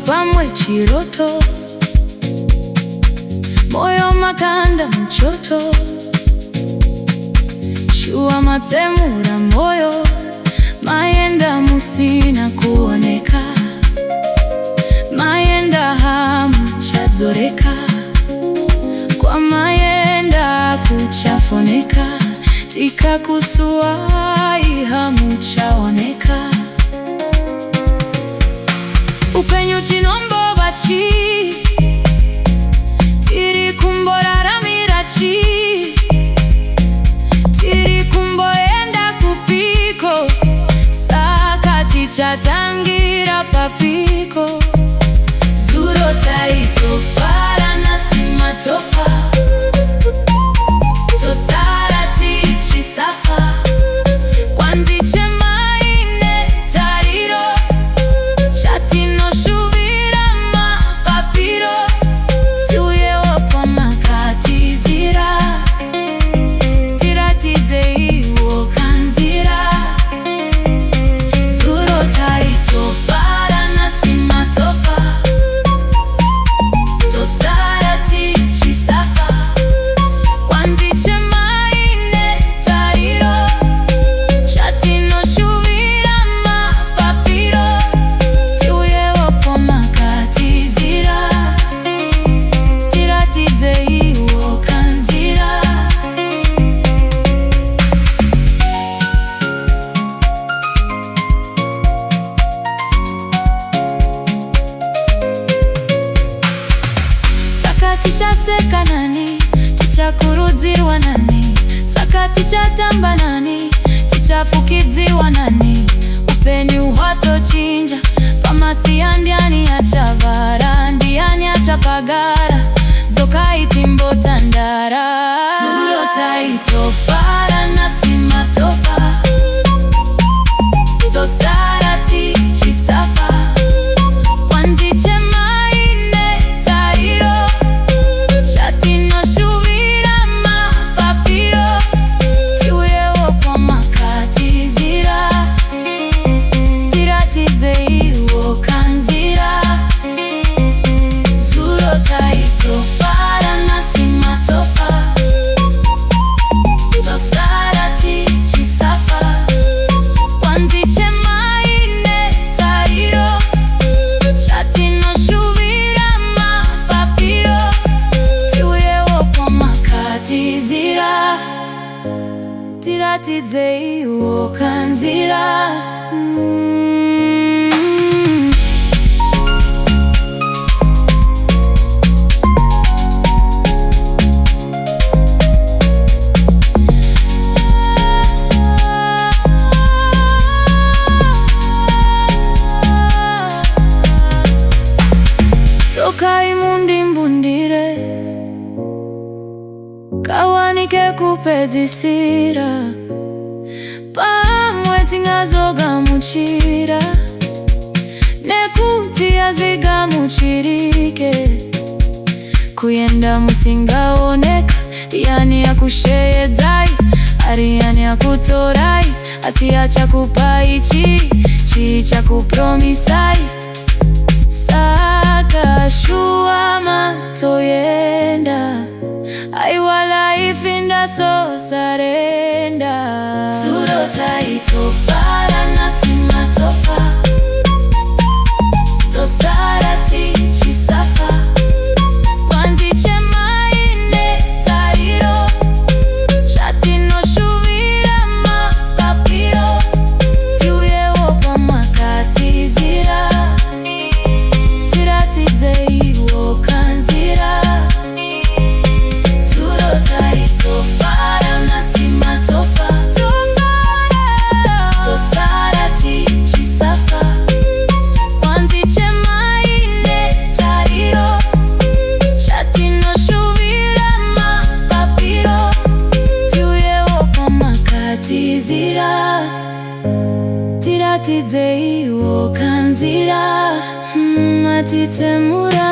pamwe chiroto, moyo makanda muchoto, shua matsemura moyo, mayenda musina kuoneka, mayenda hamu chadzoreka, kwa mayenda kuchafoneka, tikakusuwai hamu chaoneka. Upenyu chinombo bachi, tiri kumborara chi, tiri kumborenda kupiko, sakati chatangira papiko. ZORORAI tofara nasima tofa, tosara tichi safa, kwanzi chemaine tariro, chatino shuvira mapapiro, tuye opo makatizira, tiratize iwo kanzira. ZORORAI tofara nasima tofa, tosara tichi safa, kwanzi chemaine tariro, chatino shuvira mapapiro, tuye opo makatizira, tiratize iwo kanzira. Sakati chaseka nani, tichakurudzirwa nani, sakati chatamba nani, tichafukidziwa nani. Upenyu hwatochinja, pamasiya ndiani achavara, ndiani achapagara, zokaiti mbotandara. ZORORAI tofara nasima tofa, tosara tichi safa, kwanzi chemaine tariro, chatino shuvira mapapiro, tuye opo makatizira, tiratize iwo kanzira. ZORORAI tofara nasima tofa, tosara tichi safa, kwanzi chemaine tariro, chatino shuvira mapapiro, tuye opo makatizira, tiratize iwo kanzira. Tokai mundi mbundire, kawanike kupedzisira, pamwe tingazogamuchira, nekuti azvigamuchirike, kuyenda musingaoneka, yani akusheyedzai, ari yani akutorai, ati achakupai chi chakupromisai. Saka shua matoyenda, aiwala ifinda so sarenda. ZORORAI tofara nasima tofa, tosara tichi safa, kwanzi chemaine tariro, chatino shuvira mapapiro, tuye opo makatizira, tiratize iwo kanzira. ZORORAI tofara nasima tofa, tosara tichi safa, kwanzi chemaine tariro, chatino shuvira mapapiro, tuye opo makatizira, tiratize iwo kanzira. Matitsemura